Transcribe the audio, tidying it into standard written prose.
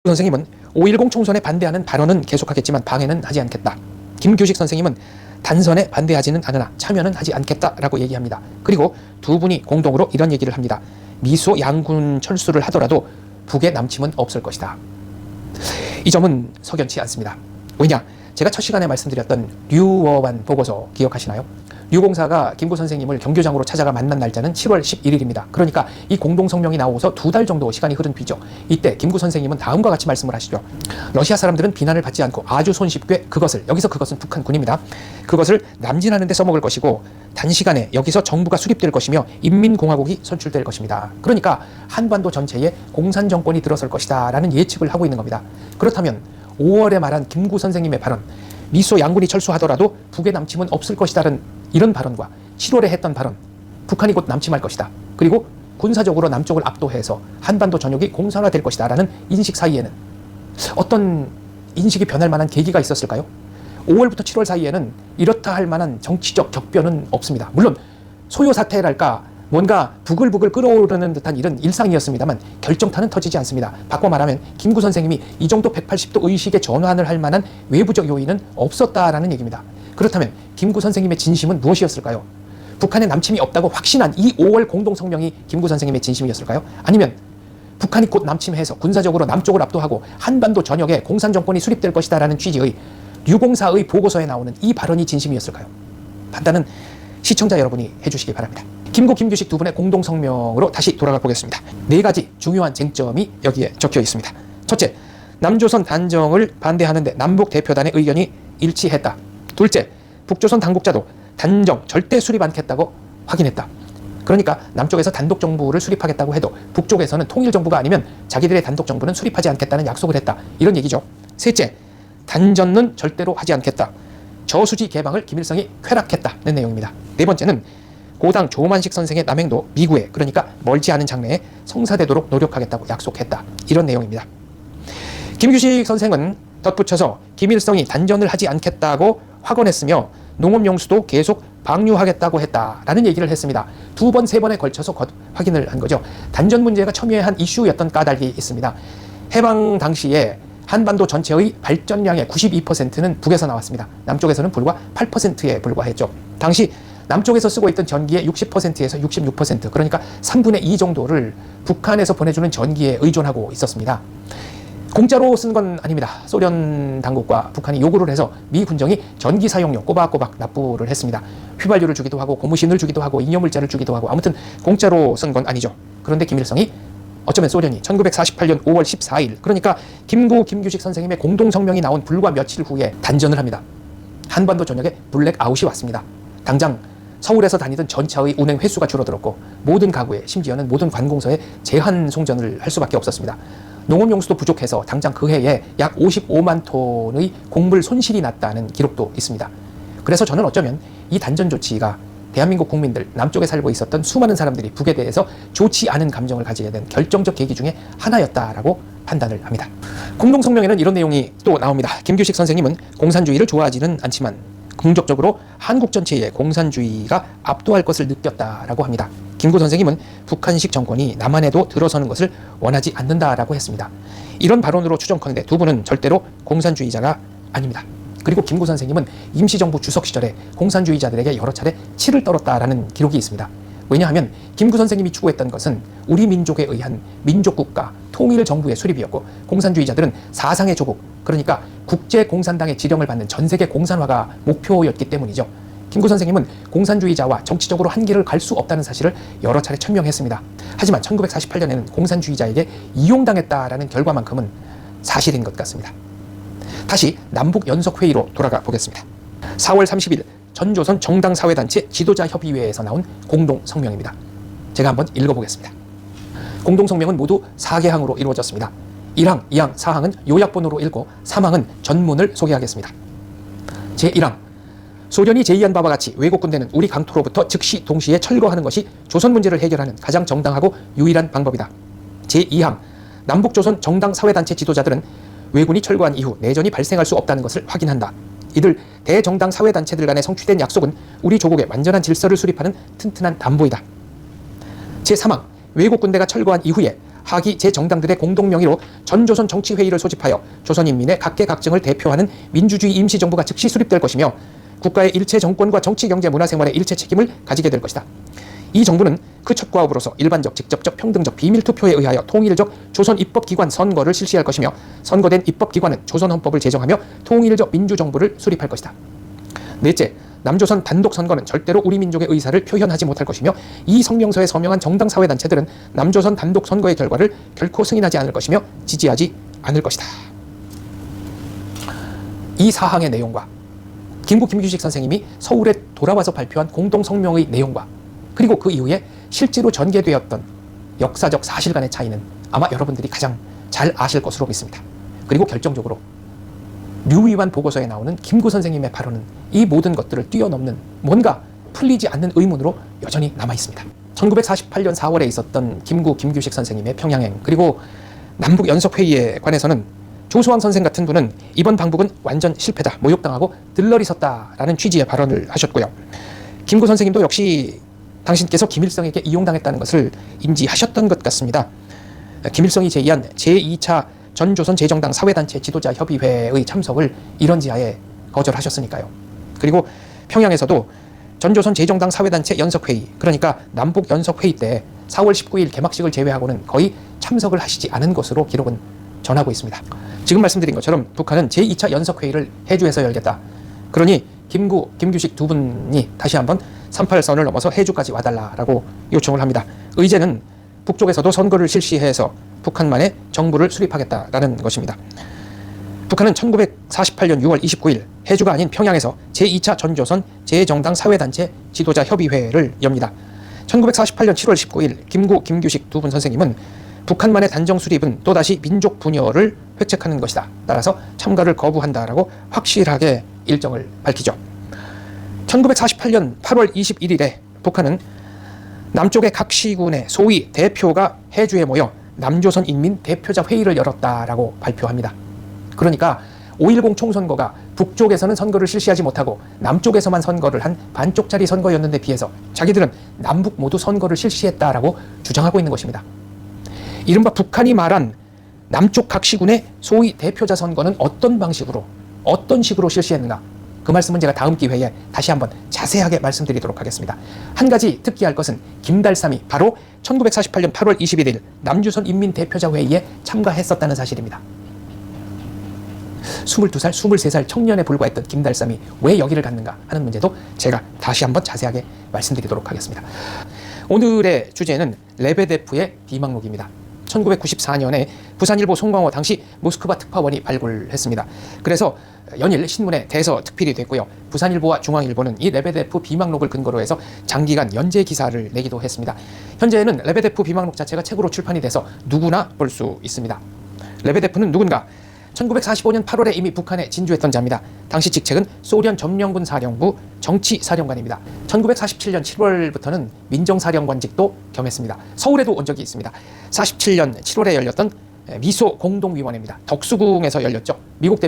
선생님은 5.10 총선에 반대하는 발언은 계속하겠지만 방해는 하지 않겠다. 김규식 선생님은 단선에 반대하지는 않으나 참여는 하지 않겠다라고 얘기합니다. 그리고 두 분이 공동으로 이런 얘기를 합니다. 미소 양군 철수를 하더라도 북의 남침은 없을 것이다. 이 점은 석연치 않습니다. 왜냐? 제가 첫 시간에 말씀드렸던 류어완 보고서 기억하시나요? 류공사가 김구 선생님을 경교장으로 찾아가 만난 날짜는 7월 11일입니다. 그러니까 이 공동성명이 나오고서 2달 정도 시간이 흐른 뒤죠. 이때 김구 선생님은 다음과 같이 말씀을 하시죠. 러시아 사람들은 비난을 받지 않고 아주 손쉽게 그것을, 여기서 그것은 북한군입니다. 그것을 남진하는 데 써먹을 것이고 단시간에 여기서 정부가 수립될 것이며 인민공화국이 선출될 것입니다. 그러니까 한반도 전체에 공산정권이 들어설 것이다 라는 예측을 하고 있는 겁니다. 그렇다면 5월에 말한 김구 선생님의 발언, 미소 양군이 철수하더라도 북의 남침은 없을 것이다라는 이런 발언과 7월에 했던 발언, 북한이 곧 남침할 것이다. 그리고 군사적으로 남쪽을 압도해서 한반도 전역이 공산화될 것이다 라는 인식 사이에는 어떤 인식이 변할 만한 계기가 있었을까요? 5월부터 7월 사이에는 이렇다 할 만한 정치적 격변은 없습니다. 물론 소요 사태랄까 뭔가 부글부글 끓어오르는 듯한 일은 일상이었습니다만 결정타는 터지지 않습니다. 바꿔 말하면 김구 선생님이 이 정도 180도 의식의 전환을 할 만한 외부적 요인은 없었다라는 얘기입니다. 그렇다면 김구 선생님의 진심은 무엇이었을까요? 북한의 남침이 없다고 확신한 이 5월 공동성명이 김구 선생님의 진심이었을까요? 아니면 북한이 곧 남침해서 군사적으로 남쪽을 압도하고 한반도 전역에 공산정권이 수립될 것이다 라는 취지의 류공사의 보고서에 나오는 이 발언이 진심이었을까요? 판단은 시청자 여러분이 해주시기 바랍니다. 김구, 김규식 두 분의 공동성명으로 다시 돌아가 보겠습니다. 4가지 중요한 쟁점이 여기에 적혀 있습니다. 첫째, 남조선 단정을 반대하는데 남북 대표단의 의견이 일치했다. 둘째, 북조선 당국자도 단정 절대 수립 않겠다고 확인했다. 그러니까 남쪽에서 단독정부를 수립하겠다고 해도 북쪽에서는 통일정부가 아니면 자기들의 단독정부는 수립하지 않겠다는 약속을 했다. 이런 얘기죠. 셋째, 단전은 절대로 하지 않겠다. 저수지 개방을 김일성이 쾌락했다는 내용입니다. 네 번째는 고당 조만식 선생의 남행도 미국에, 그러니까 멀지 않은 장래에 성사되도록 노력하겠다고 약속했다. 이런 내용입니다. 김규식 선생은 덧붙여서 김일성이 단전을 하지 않겠다고 확언했으며 농업용수도 계속 방류하겠다고 했다라는 얘기를 했습니다. 2번, 3번에 걸쳐서 확인을 한 거죠. 단전 문제가 첨예한 이슈였던 까닭이 있습니다. 해방 당시에 한반도 전체의 발전량의 92%는 북에서 나왔습니다. 남쪽에서는 불과 8%에 불과했죠. 당시 남쪽에서 쓰고 있던 전기의 60%에서 66%, 그러니까 3분의 2 정도를 북한에서 보내주는 전기에 의존하고 있었습니다. 공짜로 쓴 건 아닙니다. 소련 당국과 북한이 요구를 해서 미 군정이 전기 사용료 꼬박꼬박 납부를 했습니다. 휘발유를 주기도 하고 고무신을 주기도 하고 잉여물자를 주기도 하고 아무튼 공짜로 쓴 건 아니죠. 그런데 김일성이, 어쩌면 소련이 1948년 5월 14일, 그러니까 김구, 김규식 선생님의 공동성명이 나온 불과 며칠 후에 단전을 합니다. 한반도 전역에 블랙아웃이 왔습니다. 당장 서울에서 다니던 전차의 운행 횟수가 줄어들었고 모든 가구에, 심지어는 모든 관공서에 제한 송전을 할 수밖에 없었습니다. 농업용수도 부족해서 당장 그 해에 약 55만 톤의 곡물 손실이 났다는 기록도 있습니다. 그래서 저는 어쩌면 이 단전 조치가 대한민국 국민들, 남쪽에 살고 있었던 수많은 사람들이 북에 대해서 좋지 않은 감정을 가지게 된 결정적 계기 중에 하나였다라고 판단을 합니다. 공동성명에는 이런 내용이 또 나옵니다. 김규식 선생님은 공산주의를 좋아하지는 않지만 긍정적으로 한국 전체에 공산주의가 압도할 것을 느꼈다라고 합니다. 김구 선생님은 북한식 정권이 남한에도 들어서는 것을 원하지 않는다라고 했습니다. 이런 발언으로 추정컨대 두 분은 절대로 공산주의자가 아닙니다. 그리고 김구 선생님은 임시정부 주석 시절에 공산주의자들에게 여러 차례 치를 떨었다라는 기록이 있습니다. 왜냐하면 김구 선생님이 추구했던 것은 우리 민족에 의한 민족국가 통일정부의 수립이었고 공산주의자들은 사상의 조국, 그러니까 국제공산당의 지령을 받는 전세계 공산화가 목표였기 때문이죠. 김구 선생님은 공산주의자와 정치적으로 한계를 갈 수 없다는 사실을 여러 차례 천명했습니다. 하지만 1948년에는 공산주의자에게 이용당했다라는 결과만큼은 사실인 것 같습니다. 다시 남북연석회의로 돌아가 보겠습니다. 4월 30일 전조선 정당사회단체 지도자협의회에서 나온 공동성명입니다. 제가 한번 읽어보겠습니다. 공동성명은 모두 4개항으로 이루어졌습니다. 1항, 2항, 4항은 요약본으로 읽고 3항은 전문을 소개하겠습니다. 제1항, 소련이 제의한 바와 같이 외국 군대는 우리 강토로부터 즉시 동시에 철거하는 것이 조선 문제를 해결하는 가장 정당하고 유일한 방법이다. 제2항, 남북조선 정당사회단체 지도자들은 왜군이 철거한 이후 내전이 발생할 수 없다는 것을 확인한다. 이들 대정당 사회단체들 간에 성취된 약속은 우리 조국의 완전한 질서를 수립하는 튼튼한 담보이다. 제3항, 외국 군대가 철거한 이후에 하기 제 정당들의 공동명의로 전조선 정치회의를 소집하여 조선인민의 각계각층을 대표하는 민주주의 임시정부가 즉시 수립될 것이며 국가의 일체 정권과 정치, 경제, 문화생활의 일체 책임을 가지게 될 것이다. 이 정부는 그 첫 과업으로서 일반적, 직접적, 평등적 비밀투표에 의하여 통일적 조선 입법기관 선거를 실시할 것이며 선거된 입법기관은 조선헌법을 제정하며 통일적 민주정부를 수립할 것이다. 넷째, 남조선 단독 선거는 절대로 우리 민족의 의사를 표현하지 못할 것이며 이 성명서에 서명한 정당 사회단체들은 남조선 단독 선거의 결과를 결코 승인하지 않을 것이며 지지하지 않을 것이다. 이 사항의 내용과 김규식 선생님이 서울에 돌아와서 발표한 공동성명의 내용과 그리고 그 이후에 실제로 전개되었던 역사적 사실간의 차이는 아마 여러분들이 가장 잘 아실 것으로 믿습니다. 그리고 결정적으로 류위완 보고서에 나오는 김구 선생님의 발언은 이 모든 것들을 뛰어넘는 뭔가 풀리지 않는 의문으로 여전히 남아있습니다. 1948년 4월에 있었던 김규식 선생님의 평양행 그리고 남북연석회의에 관해서는 조수왕 선생 같은 분은 이번 방북은 완전 실패다, 모욕당하고 들러리 섰다라는 취지의 발언을 하셨고요. 김구 선생님도 역시 당신께서 김일성에게 이용당했다는 것을 인지하셨던 것 같습니다. 김일성이 제의한 제2차 전조선 제정당 사회단체 지도자 협의회의 참석을 이런지하에 거절하셨으니까요. 그리고 평양에서도 전조선 제정당 사회단체 연석회의, 그러니까 남북연석회의 때 4월 19일 개막식을 제외하고는 거의 참석을 하시지 않은 것으로 기록은 전하고 있습니다. 지금 말씀드린 것처럼 북한은 제2차 연석회의를 해주에서 열겠다. 그러니 김규식 두 분이 다시 한번 38선을 넘어서 해주까지 와달라라고 요청을 합니다. 의제는 북쪽에서도 선거를 실시해서 북한만의 정부를 수립하겠다라는 것입니다. 북한은 1948년 6월 29일 해주가 아닌 평양에서 제2차 전조선 제정당 사회단체 지도자 협의회를 엽니다. 1948년 7월 19일 김규식 두 분 선생님은 북한만의 단정 수립은 또다시 민족 분열을 획책하는 것이다. 따라서 참가를 거부한다라고 확실하게 일정을 밝히죠. 1948년 8월 21일에 북한은 남쪽의 각 시군의 소위 대표가 해주에 모여 남조선 인민 대표자 회의를 열었다라고 발표합니다. 그러니까 5.10 총선거가 북쪽에서는 선거를 실시하지 못하고 남쪽에서만 선거를 한 반쪽짜리 선거였는데 비해서 자기들은 남북 모두 선거를 실시했다라고 주장하고 있는 것입니다. 이른바 북한이 말한 남쪽 각 시군의 소위 대표자 선거는 어떤 방식으로, 어떤 식으로 실시했는가, 그 말씀은 제가 다음 기회에 다시 한번 자세하게 말씀드리도록 하겠습니다. 한 가지 특기할 것은 김달삼이 바로 1948년 8월 21일 남조선 인민대표자 회의에 참가했었다는 사실입니다. 22살, 23살 청년에 불과했던 김달삼이 왜 여기를 갔는가 하는 문제도 제가 다시 한번 자세하게 말씀드리도록 하겠습니다. 오늘의 주제는 레베데프의 비망록입니다. 1994년에 부산일보 송광호 당시 모스크바 특파원이 발굴했습니다. 그래서 연일 신문에 대서 특필이 됐고요. 부산일보와 중앙일보는 이 레베데프 비망록을 근거로 해서 장기간 연재 기사를 내기도 했습니다. 현재는 레베데프 비망록 자체가 책으로 출판이 돼서 누구나 볼 수 있습니다. 레베데프는 누군가? 1945년 8월에 이미 북한에 진주했던 자입니다. 당시 직책은 소련 점령군 사령부 정치사령관입니다. 1947년 7월부터는 민정사령관직도 겸했습니다. 서울에도 온 적이 있습니다. 47년 7월에 열렸던 미소 공동위원회입니다. 덕수궁에서 열렸죠. 미국